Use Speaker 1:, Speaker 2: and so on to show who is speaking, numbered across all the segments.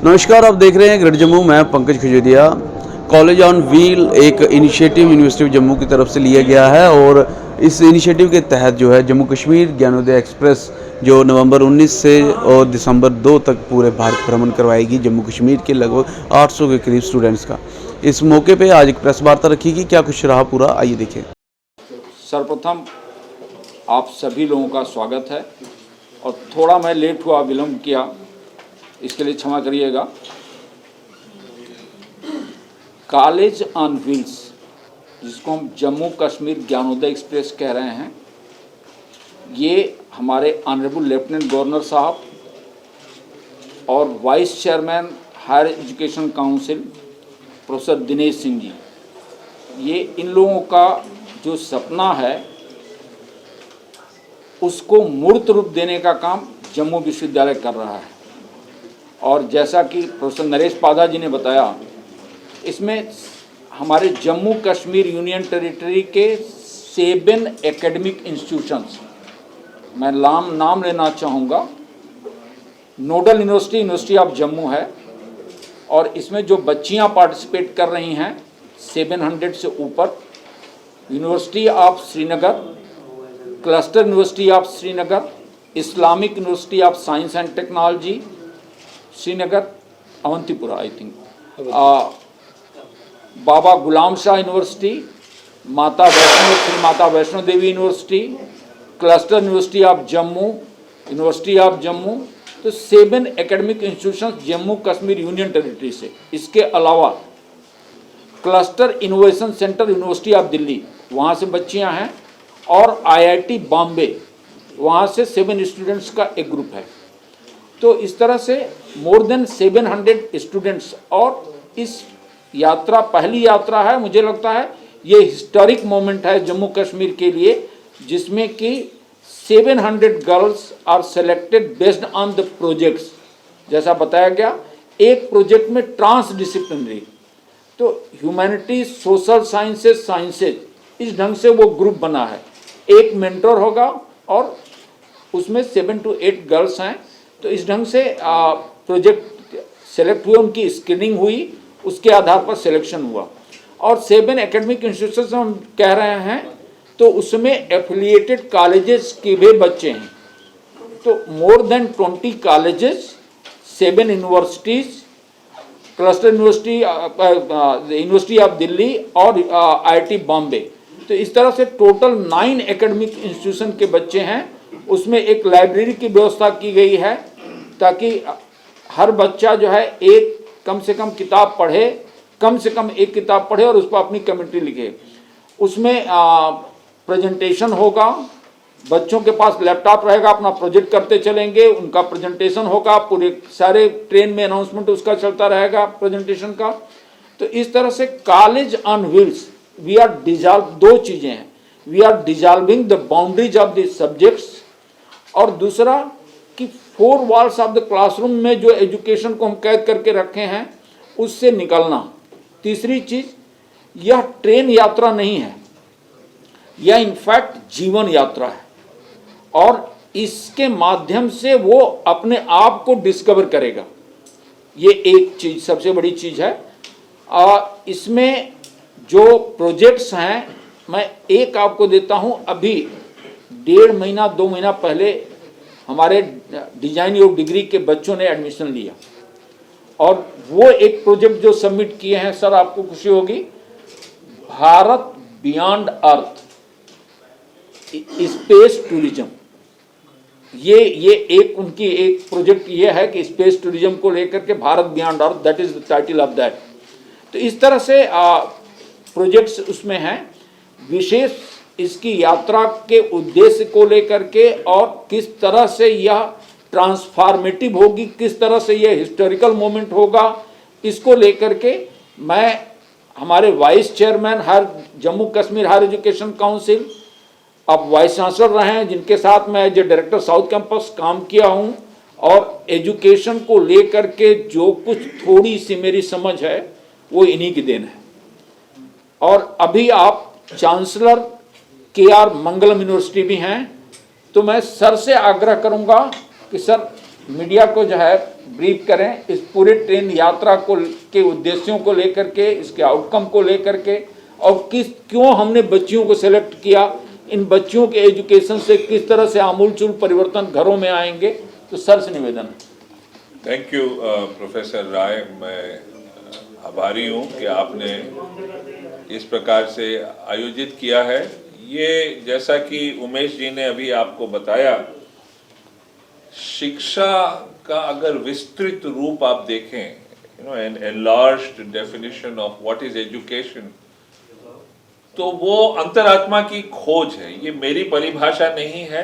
Speaker 1: नमस्कार, आप देख रहे हैं ग्रेट जम्मू। मैं Pankaj Khajuria. College on wheel एक इनिशिएटिव यूनिवर्सिटी ऑफ जम्मू की तरफ से लिया गया है और इस इनिशिएटिव के तहत जो है जम्मू कश्मीर ज्ञानोदय एक्सप्रेस जो नवंबर 19 से और दिसंबर 2 तक पूरे भारत भ्रमण करवाएगी जम्मू कश्मीर के लगभग 800 के करीब स्टूडेंट्स का। इस मौके पे आज एक प्रेस वार्ता रखी गई। क्या कुछ रहा पूरा, आइए देखिए।
Speaker 2: सर्वप्रथम आप सभी लोगों का स्वागत है और थोड़ा मैं लेट हुआ, विलम्ब किया, इसके लिए क्षमा करिएगा। कॉलेज ऑन व्हील्स, जिसको हम जम्मू कश्मीर ज्ञानोदय एक्सप्रेस कह रहे हैं, ये हमारे ऑनरेबल लेफ्टिनेंट गवर्नर साहब और vice chairman higher education council professor Dinesh Singh ji, ये इन लोगों का जो सपना है उसको मूर्त रूप देने का काम जम्मू विश्वविद्यालय कर रहा है। और जैसा कि प्रोफेसर नरेश पाधा जी ने बताया, इसमें हमारे जम्मू कश्मीर यूनियन टेरिटरी के 7 एकेडमिक इंस्टीट्यूशंस, मैं नाम लेना चाहूँगा। नोडल यूनिवर्सिटी ऑफ जम्मू है और इसमें जो बच्चियाँ पार्टिसिपेट कर रही हैं 700 से ऊपर। University of Srinagar, cluster university of Srinagar, Islamic university of science and technology Srinagar, Awantipora I think, Baba Ghulam Shah university, Mata Vaishno Devi university, cluster university of Jammu, university of Jammu. तो 7 academic institution Jammu Kashmir union territory से। इसके अलावा cluster innovation centre university of Delhi, वहाँ से बच्चियाँ हैं, और IIT बॉम्बे, वहाँ से 7 स्टूडेंट्स का एक ग्रुप है। तो इस तरह से मोर देन 700 स्टूडेंट्स। और इस यात्रा पहली यात्रा है, मुझे लगता है ये हिस्टोरिक मोमेंट है जम्मू कश्मीर के लिए, जिसमें कि 700 girls are selected based on the projects. जैसा बताया गया, एक प्रोजेक्ट में ट्रांसडिसिप्लिनरी, तो ह्यूमैनिटीज, सोशल साइंसेज, इस ढंग से वो ग्रुप बना है। एक मेंटर होगा और उसमें 7 to 8 गर्ल्स हैं। तो इस ढंग से प्रोजेक्ट सेलेक्ट हुए, उनकी स्क्रीनिंग हुई, उसके आधार पर सिलेक्शन हुआ। और 7 एकेडमिक इंस्टीट्यूशन हम कह रहे हैं, तो उसमें एफिलिएटेड कॉलेजेस के भी बच्चे हैं। तो more than 20 colleges, 7 universities, cluster university of Delhi और IIT बॉम्बे। तो इस तरह से टोटल 9 एकेडमिक इंस्टीट्यूशन के बच्चे हैं। उसमें एक लाइब्रेरी की व्यवस्था की गई है ताकि हर बच्चा जो है कम से कम किताब पढ़े, कम से कम एक किताब पढ़े और उस पर अपनी कमेंट्री लिखे। उसमें प्रेजेंटेशन होगा, बच्चों के पास लैपटॉप रहेगा, अपना प्रोजेक्ट करते चलेंगे, उनका प्रेजेंटेशन होगा, पूरे सारे ट्रेन में अनाउंसमेंट उसका चलता रहेगा प्रेजेंटेशन का। तो इस तरह से college on wheels, we are dissolve, 2 चीज़ें हैं, we are dissolving the boundaries of the subjects, और दूसरा कि 4 वॉल्स ऑफ द क्लासरूम में जो एजुकेशन को हम कैद करके रखे हैं उससे निकलना। तीसरी चीज़, यह ट्रेन यात्रा नहीं है, यह इनफैक्ट जीवन यात्रा है, और इसके माध्यम से वो अपने आप को डिस्कवर करेगा। ये एक चीज़, सबसे बड़ी चीज़ है। इसमें जो प्रोजेक्ट्स हैं, मैं एक आपको देता हूँ। अभी 1.5 महीना 2 महीना पहले हमारे डिजाइन योग डिग्री के बच्चों ने एडमिशन लिया, और वो एक प्रोजेक्ट जो सबमिट किए हैं, सर आपको खुशी होगी, भारत बियॉन्ड अर्थ स्पेस टूरिज्म। ये एक उनकी एक प्रोजेक्ट ये है कि स्पेस टूरिज्म को लेकर के Bharat beyond earth, that is the title of that. तो इस तरह से प्रोजेक्ट्स उसमें हैं। विशेष इसकी यात्रा के उद्देश्य को लेकर के, और किस तरह से यह ट्रांसफॉर्मेटिव होगी, किस तरह से यह हिस्टोरिकल मोमेंट होगा, इसको लेकर के मैं हमारे vice chairman Jammu Kashmir higher education council, अब वाइस चांसलर रहे हैं, जिनके साथ मैं as a director south campus काम किया हूं, और एजुकेशन को लेकर के जो कुछ थोड़ी सी मेरी समझ है वो इन्हीं की देन है। और अभी आप चांसलर KR मंगलम यूनिवर्सिटी भी हैं, तो मैं सर से आग्रह करूंगा कि सर मीडिया को जो है ब्रीफ करें इस पूरे ट्रेन यात्रा को के उद्देश्यों को लेकर के, इसके आउटकम को लेकर के, और क्यों हमने बच्चियों को सेलेक्ट किया, इन बच्चियों के एजुकेशन से किस तरह से आमूलचूल परिवर्तन घरों में आएंगे। तो सर से निवेदन।
Speaker 3: थैंक यू प्रोफेसर राय, मैं आभारी हूँ कि आपने इस प्रकार से आयोजित किया है। ये जैसा कि उमेश जी ने अभी आपको बताया, शिक्षा का अगर विस्तृत रूप आप देखें, an enlarged definition of what is education, तो वो अंतरात्मा की खोज है। ये मेरी परिभाषा नहीं है,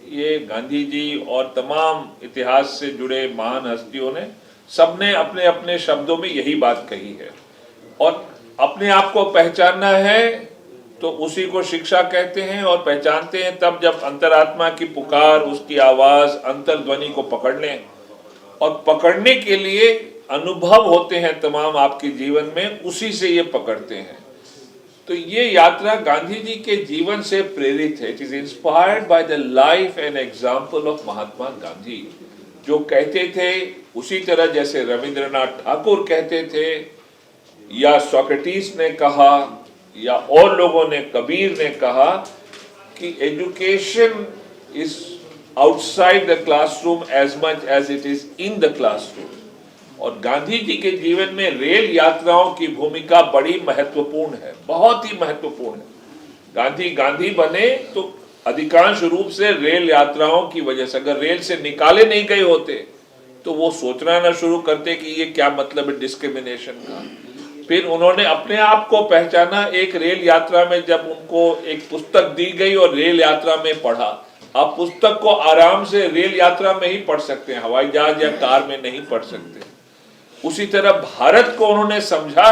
Speaker 3: ये गांधी जी और तमाम इतिहास से जुड़े महान हस्तियों ने सबने अपने अपने शब्दों में यही बात कही है। और अपने आप को पहचानना है तो उसी को शिक्षा कहते हैं, और पहचानते हैं तब जब अंतरात्मा की पुकार, उसकी आवाज, अंतर्ध्वनि को पकड़ लें। और पकड़ने के लिए अनुभव होते हैं तमाम आपके जीवन में, उसी से ये पकड़ते हैं। तो ये यात्रा गांधी जी के जीवन से प्रेरित है। It is inspired by the life and example of Mahatma Gandhi, जो कहते थे उसी तरह जैसे रविंद्रनाथ ठाकुर कहते थे, या सोक्रेटिस ने कहा, या और लोगों ने, कबीर ने कहा कि education is outside the classroom as much as it is in the classroom. और गांधी जी के जीवन में रेल यात्राओं की भूमिका बड़ी महत्वपूर्ण है, बहुत ही महत्वपूर्ण है। गांधी बने तो अधिकांश रूप से रेल यात्राओं की वजह से। अगर रेल से निकाले नहीं गए होते तो वो सोचना ना शुरू करते कि ये क्या मतलब है डिस्क्रिमिनेशन का। फिर उन्होंने अपने आप को पहचाना एक रेल यात्रा में, जब उनको एक पुस्तक दी गई और रेल यात्रा में पढ़ा। आप पुस्तक को आराम से रेल यात्रा में ही पढ़ सकते हैं, हवाई जहाज या कार में नहीं पढ़ सकते। उसी तरह भारत को उन्होंने समझा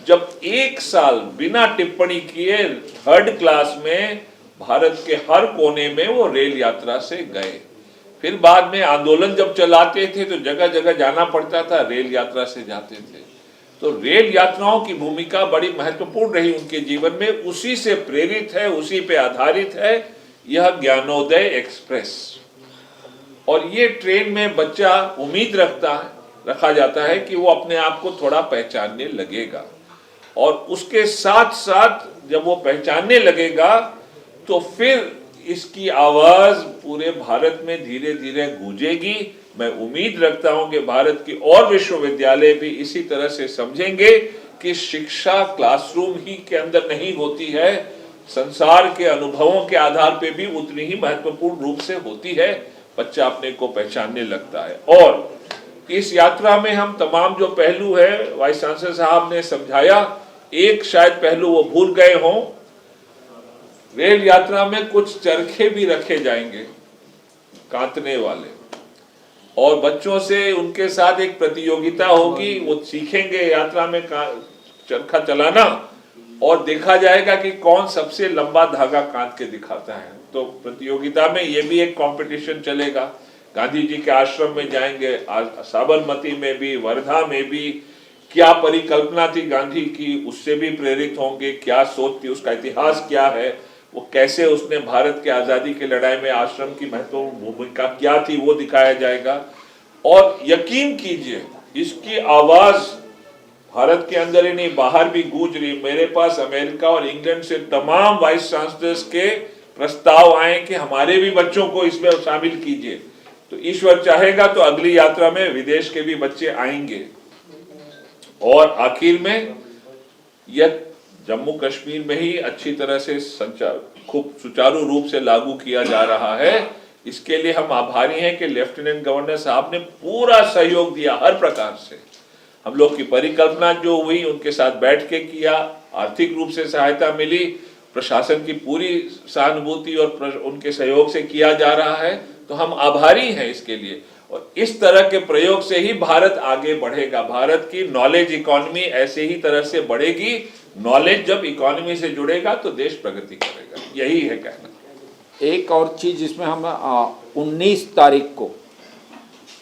Speaker 3: जब एक साल बिना टिप्पणी किए 3rd क्लास में भारत के हर कोने में वो रेल यात्रा से गए। फिर बाद में आंदोलन जब चलाते थे तो जगह जगह जाना पड़ता था, रेल यात्रा से जाते थे। तो रेल यात्राओं की भूमिका बड़ी महत्वपूर्ण रही उनके जीवन में, उसी से प्रेरित है, उसी पे आधारित है यह ज्ञानोदय एक्सप्रेस। और ये ट्रेन में बच्चा उम्मीद रखा जाता है कि वो अपने आप को थोड़ा पहचानने लगेगा, और उसके साथ साथ जब वो पहचानने लगेगा तो फिर इसकी आवाज पूरे भारत में धीरे धीरे गूंजेगी। मैं उम्मीद रखता हूं कि भारत की और विश्वविद्यालय भी इसी तरह से समझेंगे कि शिक्षा क्लासरूम ही के अंदर नहीं होती है, संसार के अनुभवों के आधार पे भी उतनी ही महत्वपूर्ण रूप से होती है। बच्चा अपने को पहचानने लगता है। और इस यात्रा में हम तमाम जो पहलू है वाइस चांसलर साहब ने समझाया, एक शायद पहलू वो भूल गए हों, रेल यात्रा में कुछ चरखे भी रखे जाएंगे काटने वाले, और बच्चों से उनके साथ एक प्रतियोगिता होगी। वो सीखेंगे यात्रा में चरखा चलाना, और देखा जाएगा कि कौन सबसे लंबा धागा काट के दिखाता है। तो प्रतियोगिता में ये भी एक कंपटीशन चलेगा। गांधी जी के आश्रम में जाएंगे, साबरमती में भी, वर्धा में भी। क्या परिकल्पना थी गांधी की, उससे भी प्रेरित होंगे। क्या सोच थी, उसका इतिहास क्या है, वो कैसे उसने भारत के आजादी की लड़ाई में आश्रम की महत्वपूर्ण भूमिका क्या थी, वो दिखाया जाएगा। और यकीन कीजिए इसकी आवाज भारत के अंदर ही नहीं बाहर भी गूंज रही। मेरे पास अमेरिका और इंग्लैंड से तमाम वाइस चांसलर्स के प्रस्ताव आए कि हमारे भी बच्चों को इसमें शामिल कीजिए। तो ईश्वर चाहेगा तो अगली यात्रा में विदेश के भी बच्चे आएंगे। और आखिर में यह जम्मू कश्मीर में ही अच्छी तरह से खूब सुचारू रूप से लागू किया जा रहा है। इसके लिए हम आभारी हैं कि लेफ्टिनेंट गवर्नर साहब ने पूरा सहयोग दिया हर प्रकार से। हम लोग की परिकल्पना जो हुई उनके साथ बैठ के किया, आर्थिक रूप से सहायता मिली, प्रशासन की पूरी सहानुभूति और उनके सहयोग से किया जा रहा है। तो हम आभारी हैं इसके लिए। और इस तरह के प्रयोग से ही भारत आगे बढ़ेगा। भारत की नॉलेज इकोनॉमी ऐसे ही तरह से बढ़ेगी। नॉलेज जब इकोनॉमी से जुड़ेगा तो देश प्रगति करेगा, यही है कहना।
Speaker 2: एक और चीज इसमें हम 19 तारीख को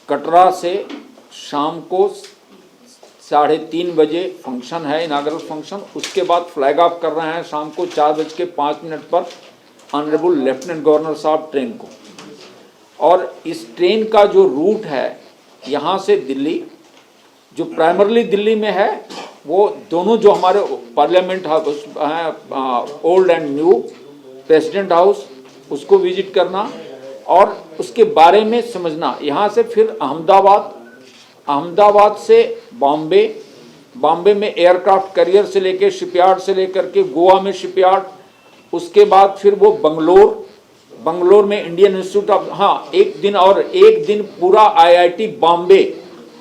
Speaker 2: कटरा से शाम को 3:30 बजे फंक्शन है, इनागरल फंक्शन। उसके बाद फ्लैग ऑफ कर रहे हैं शाम को 4:05 पर ऑनरेबल लेफ्टिनेंट गवर्नर साहब ट्रेन को। और इस ट्रेन का जो रूट है यहाँ से दिल्ली, जो प्राइमरली दिल्ली में है, वो दोनों जो हमारे पार्लियामेंट हाउस हैं, old and new, president house, उसको विजिट करना और उसके बारे में समझना। यहाँ से फिर अहमदाबाद, अहमदाबाद से बॉम्बे, बॉम्बे में एयरक्राफ्ट करियर से लेके शिपयार्ड से लेकर के गोवा में शिपयार्ड, उसके बाद फिर वो बंगलोर, बंगलोर में इंडियन इंस्टीट्यूट ऑफ, हाँ एक दिन पूरा आईआईटी बॉम्बे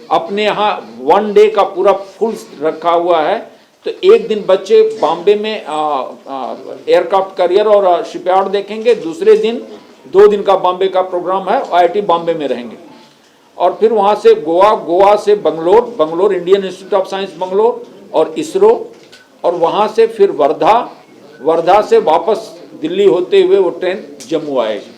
Speaker 2: अपने यहाँ 1 डे का पूरा फुल रखा हुआ है। तो एक दिन बच्चे बॉम्बे में एयरक्राफ्ट करियर और शिपयार्ड देखेंगे, दूसरे दिन 2 दिन का बॉम्बे का प्रोग्राम है, आईआईटी बॉम्बे में रहेंगे। और फिर वहाँ से गोवा, गोवा से Bangalore, Bangalore Indian institute of science Bangalore और इसरो, और वहाँ से फिर वर्धा, वर्धा से वापस दिल्ली होते हुए वो ट्रेन जम्मू आएगी।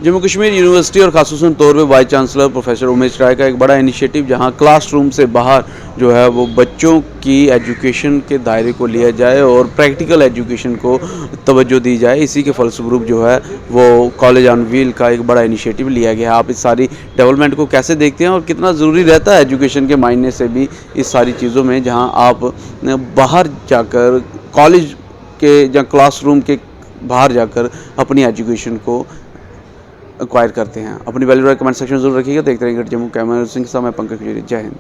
Speaker 1: जम्मू कश्मीर यूनिवर्सिटी और खासूसन तौर पे वाइस चांसलर प्रोफेसर उमेश राय का एक बड़ा इनिशिएटिव, जहां क्लासरूम से बाहर जो है वो बच्चों की एजुकेशन के दायरे को लिया जाए और प्रैक्टिकल एजुकेशन को तवज्जो दी जाए। इसी के फलस्वरूप जो है वो कॉलेज ऑन व्हील का एक बड़ा इनिशिएटिव लिया गया है। आप इस सारी डेवलपमेंट को कैसे देखते हैं और कितना ज़रूरी रहता है एजुकेशन के मायने से भी इस सारी चीज़ों में, जहाँ आप बाहर जाकर कॉलेज के या क्लासरूम के बाहर जाकर अपनी एजुकेशन को एक्वायर करते हैं? अपनी वैल्यू कमेंट सेक्शन जरूर रखिएगा। देखते रहिए जम्मू कैमरा सिंह के साथ मैं पंकज खजूरिया। जय हिंद।